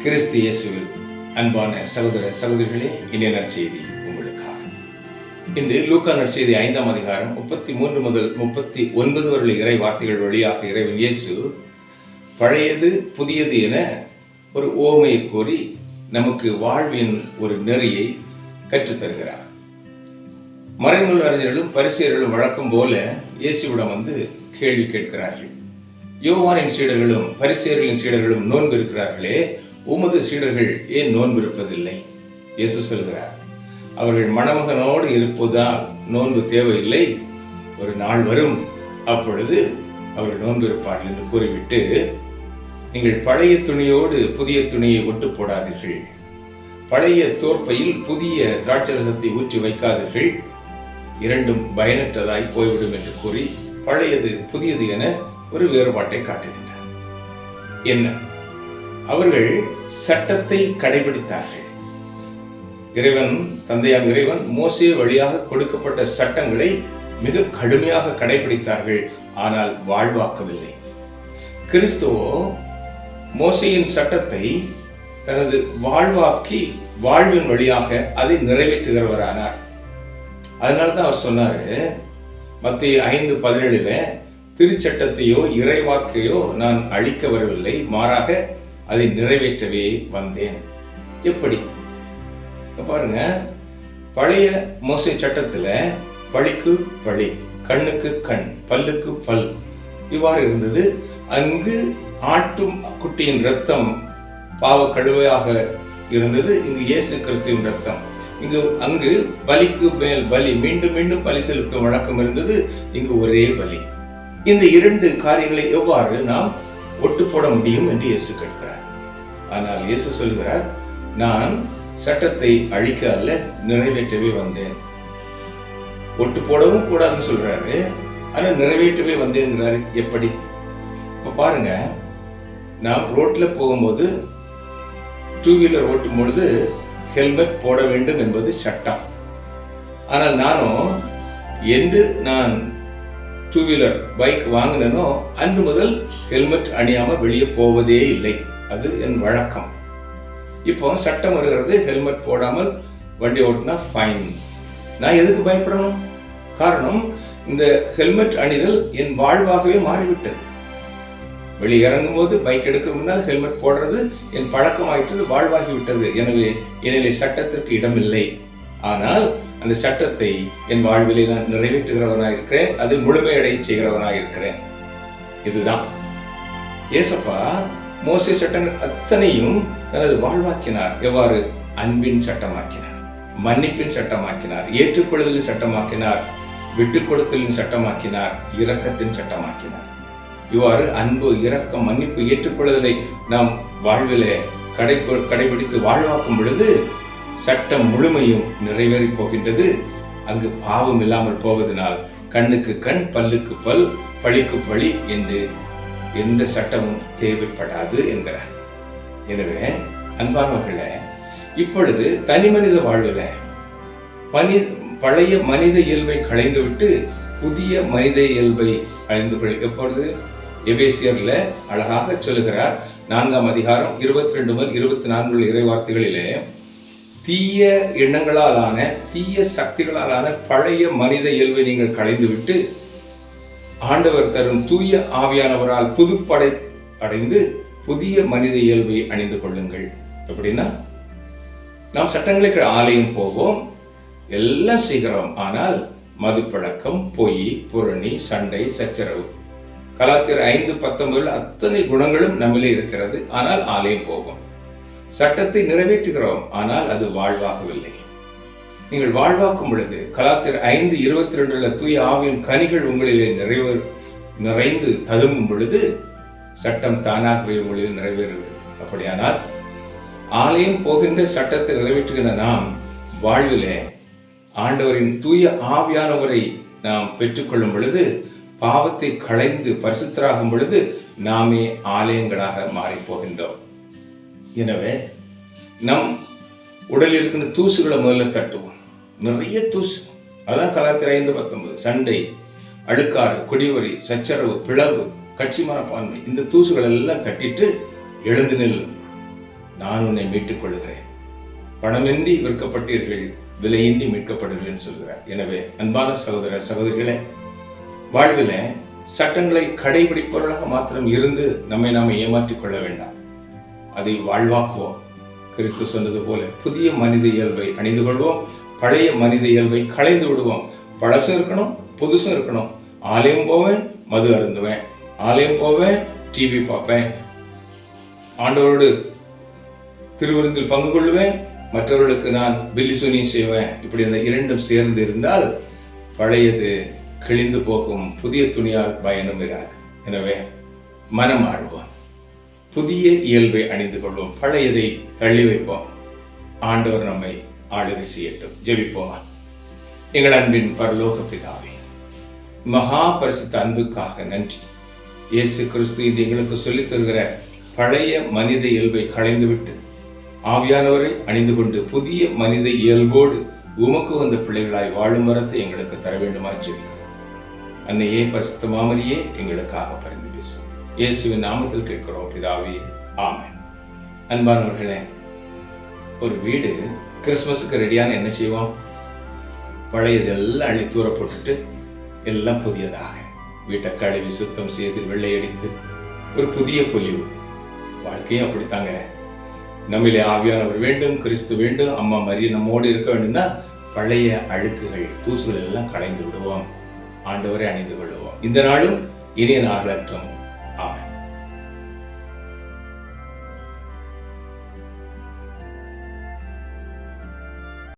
கிறிஸ்து இயேசுவில் அன்பான சகோதர சகோதரிகளே, இன்றைய நற்செய்தி உங்களுக்காக. இன்று லூக்கா நற்செய்தி 5ஆம் அதிகாரம் 33 முதல் 39 வரை இறை வார்த்தைகள் வழியாக இறைவன் இயேசு பழையது புதியது என ஒரு ஓமையை கூறி நமக்கு வாழ்வின் ஒரு நெறியை கற்றுத்தருகிறார். மறைநூல் அறிஞர்களும் பரிசேயர்களும் வழக்கம் போல இயேசுவிடம் வந்து கேள்வி கேட்கிறார்கள். யோவானின் சீடர்களும் பரிசேயர்களின் சீடர்களும் நோன்பு இருக்கிறார்களே, உமது சீடர்கள் ஏன் நோன்பு இருப்பதில்லை? இயேசு சொல்கிறார், அவர்கள் மணமகனோடு இருப்பதால் நோன்பு தேவையில்லை, ஒரு நாள் வரும், அப்பொழுது அவர்கள் நோன்பு இருப்பார்கள் என்று கூறிவிட்டு, நீங்கள் பழைய துணியோடு புதிய துணியை ஒட்டு போடாதீர்கள், பழைய தோற்பையில் புதிய திராட்சரசத்தை ஊற்றி வைக்காதீர்கள், இரண்டும் பயனற்றதாய் போய்விடும் என்று கூறி பழையது புதியது என ஒரு வேறுபாட்டை காட்டுகின்றனர். என்ன? அவர்கள் சட்டத்தை கடைபிடித்தார்கள். இறைவன், தந்தையாம் இறைவன் மோசே வழியாக கொடுக்கப்பட்ட சட்டங்களை மிக கடுமையாக கடைபிடித்தார்கள், ஆனால் வாழ்வாக்கவில்லை. கிறிஸ்துவோ மோசேயின் சட்டத்தை தனது வாழ்வாக்கி வாழ்வின் வழியாக அதை நிறைவேற்றுகிறவரானார். அதனால்தான் அவர் சொன்னாரு மத்தேயு 5:17, திருச்சட்டத்தையோ இறைவாக்கையோ நான் அழிக்க வரவில்லை, மாறாக அதை நிறைவேற்றவே வந்தேன். எப்படி? பாருங்க, பழைய மோசே சட்டத்துல பழிக்கு பழி, கண்ணுக்கு கண், பல்லுக்கு பல், இவ்வாறு இருந்தது. அங்கு ஆட்டும் குட்டியின் ரத்தம் பாவ கழுவையாக இருந்தது. இங்கு இயேசு கிறிஸ்துவின் ரத்தம். அங்கு பலிக்கு மேல் பலி, மீண்டும் மீண்டும் பலி செலுத்தும் வழக்கம் இருந்தது. இங்கு ஒரே பலி. இந்த இரண்டு காரியங்களை எவ்வாறு நாம் ஒட்டு போட முடியும் என்று இயேசு கேட்கிறார். ஆனால் இயேசு சொல்கிறார், நான் சட்டத்தை அழிக்க அல்ல, நிறைவேற்றவே வந்தேன். ஒட்டு போடவும் கூடாதுன்னு சொல்றாரு, ஆனா நிறைவேற்றவே வந்தேன். எப்படி? இப்ப பாருங்க, நாம் ரோட்ல போகும்போது, டூ வீலர் ஓட்டும் பொழுது ஹெல்மெட் போட வேண்டும் என்பது சட்டம். ஆனால் நானும் என்று நான் டூ வீலர் பைக் வாங்கினோ அன்று முதல் ஹெல்மெட் அணியாம வெளியே போவதே இல்லை. அது என் வழக்கம். இப்போ சட்டம் வருகிறது, ஹெல்மெட் போடாமல் வண்டி ஓட்டினா ஃபைன். நான் எதுக்கு பயப்படணும்? காரணம், இந்த ஹெல்மெட் அணிதல் என் வாழ்வாகவே மாறிவிட்டது. வெளியே இறங்கும் போது பைக் எடுக்க முன்னால் ஹெல்மெட் போடுறது என் பழக்கமாயிட்டது, வாழ்வாகிவிட்டது. எனவே என்னிலே சட்டத்திற்கு இடமில்லை. ஆனால் அந்த சட்டத்தை என் வாழ்விலே நான் நிறைவேற்றுகிறவனாக இருக்கிறேன், அது முழுமையடைய செய்கிறவனாக இருக்கிறேன். இதுதான் ஏசப்பா மோசே சட்டங்கள் அத்தனையும் தனது வாழ்வாக்கினார். எவ்வாறு? அன்பின் சட்டமாக்கினார், மன்னிப்பின் சட்டமாக்கினார், ஏற்றுக்கொள்ளுதலின் சட்டமாக்கினார், விட்டுக் கொடுத்தலின் சட்டமாக்கினார், இரக்கத்தின் சட்டமாக்கினார். இவ்வாறு அன்பு, இரக்கம், மன்னிப்பு, ஏற்றுக்கொள்ளுதலை நாம் வாழ்விலே கடைபிடித்து வாழ்வாக்கும் பொழுது சட்டம் முழுமையும் நிறைவேறி போகின்றது. அங்கு பாவம் இல்லாமல் போவதனால் கண்ணுக்கு கண், பல்லுக்கு பல், பழிக்கு பழி என்று எந்த சட்டமும் தேவைப்படாது என்கிறார். எனவே அன்பானவர்களே, இப்பொழுது தனி மனித வாழ்வில் பழைய மனித இயல்பை களைந்துவிட்டு புதிய மனித இயல்பை அழிந்து கொள். எப்பொழுது? எபேசியர்ல அழகாக சொல்லுகிறார், 4ஆம் அதிகாரம் 22 முதல் 24 இறை வார்த்தைகளிலே, தீய எண்ணங்களாலான, தீய சக்திகளாலான பழைய மனித இயல்பை நீங்கள் களைந்துவிட்டு ஆண்டவர் தரும் தூய ஆவியானவரால் புதுப்படை அடைந்து புதிய மனித இயல்பை அணிந்து கொள்ளுங்கள். எப்படின்னா, நாம் சட்டங்களுக்கு ஆலயம் போவோம், எல்லாம் செய்கிறோம், ஆனால் மது பழக்கம், பொய், புரணி, சண்டை, சச்சரவு, கலாத்தியர் 5:19 அத்தனை குணங்களும் நம்மிலே இருக்கிறது. ஆனால் ஆலயம் போவோம், சட்டத்தை நிறைவேற்றுகிறோம், ஆனால் அது வாழ்வாகவில்லை. நீங்கள் வாழ்வாக்கும் பொழுது கலாத்தியர் 5:22 தூய ஆவியின் கனிகள் உங்களிலே நிறைந்து ததும்பும் பொழுது சட்டம் தானாகவே உங்களில் நிறைவேறுகிறது. அப்படியானால் ஆலயம் போகின்ற சட்டத்தை நிறைவேற்றுகின்ற நாம் வாழ்விலே ஆண்டவரின் தூய ஆவியானவரை நாம் பெற்றுக்கொள்ளும் பொழுது, பாவத்தை களைந்து பரிசுத்தராகும் பொழுது நாமே ஆலயங்களாக மாறி போகின்றோம். எனவே நம் உடலில் இருக்கின்ற தூசுகளை முதல்ல தட்டுவோம். நிறைய தூசு, அதான் கலாத்தியர் 5:19, சண்டை, அழுக்காறு, குடிவரி, சச்சரவு, பிளவு, கட்சி மனப்பான்மை, இந்த தூசுகள் எல்லாம் தட்டிட்டு எழுந்து நில். நான் உன்னை மீட்டுக் கொள்கிறேன். பணமின்றி விற்கப்பட்டீர்கள், விலையின்றி மீட்கப்படுகிறேன் சொல்கிறார். எனவே அன்பான சகோதர சகோதரிகளே, வாழ்வில சட்டங்களை கடைபிடிப்பவர்களாக மாத்திரம் இருந்து நம்மை நாம் ஏமாற்றிக் கொள்ள வேண்டாம். அதை வாழ்வாக்குவோம். கிறிஸ்து சொன்னது போல புதிய மனித இயல்பை அணிந்து கொள்வோம், பழைய மனித இயல்பை களைந்து விடுவோம். பழசும் இருக்கணும், புதுசும் இருக்கணும். ஆலயம் போவேன், மது அருந்துவேன், ஆலயம் போவேன், டிவி பார்ப்பேன், ஆண்டவரோடு திருவிருந்தில் பங்கு கொள்வேன், மற்றவர்களுக்கு நான் பில்லிசுனி செய்வேன். இப்படி அந்த இரண்டும் சேர்ந்து இருந்தால் பழையது கிழிந்து போகும், புதிய துணியால் பயனும் இராது. எனவே மனம் ஆடுவோம், புதிய இயல்பை அணிந்து கொள்வோம், பழையதை தள்ளி வைப்போம். ஆண்டவர் நம்மை ஆளுகை செய்யட்டும். ஜெபிப்போமா. எங்கள் அன்பின் பரலோக பிதாவே, மகா பரிசுத்த அன்புக்காக நன்றி. இயேசு கிறிஸ்து இது எங்களுக்கு சொல்லித் தருகிற பழைய மனித இயல்பை களைந்துவிட்டு ஆவியானவரை அணிந்து கொண்டு புதிய மனித இயல்போடு உமக்கு வந்த பிள்ளைகளாய் வாழும் வரத்தை எங்களுக்கு தர வேண்டுமாய் ஜெபிக்கிறோம். அன்னையே, பரிசுத்த மாமரியே, எங்களுக்காக பரிந்து பேசும். இயேசுவின் நாமத்தில் கேட்கிறோம் பிதாவே, ஆமென். அன்பானவர்களே, ஒரு வீடு கிறிஸ்துமஸுக்கு ரெடியான என்ன செய்வோம்? பழையதெல்லாம் அள்ளி தூர போட்டுட்டு எல்லாம் புதியதாக வீட்டை கழுவி சுத்தம் செய்து வெள்ளையடித்து ஒரு புதிய பொலிவு. வாழ்க்கையும் அப்படித்தாங்க. நம்மிலே ஆவியானவர் வேண்டும், கிறிஸ்து வேண்டும், அம்மா மரியே நம்மோடு இருக்க வேண்டும்னா பழைய அழுக்குகள் தூசுகள் எல்லாம் களைந்து விடுவோம், ஆண்டவரை அணிந்து கொள்வோம். இந்த நாளும் இனிய நாளாற்றும்.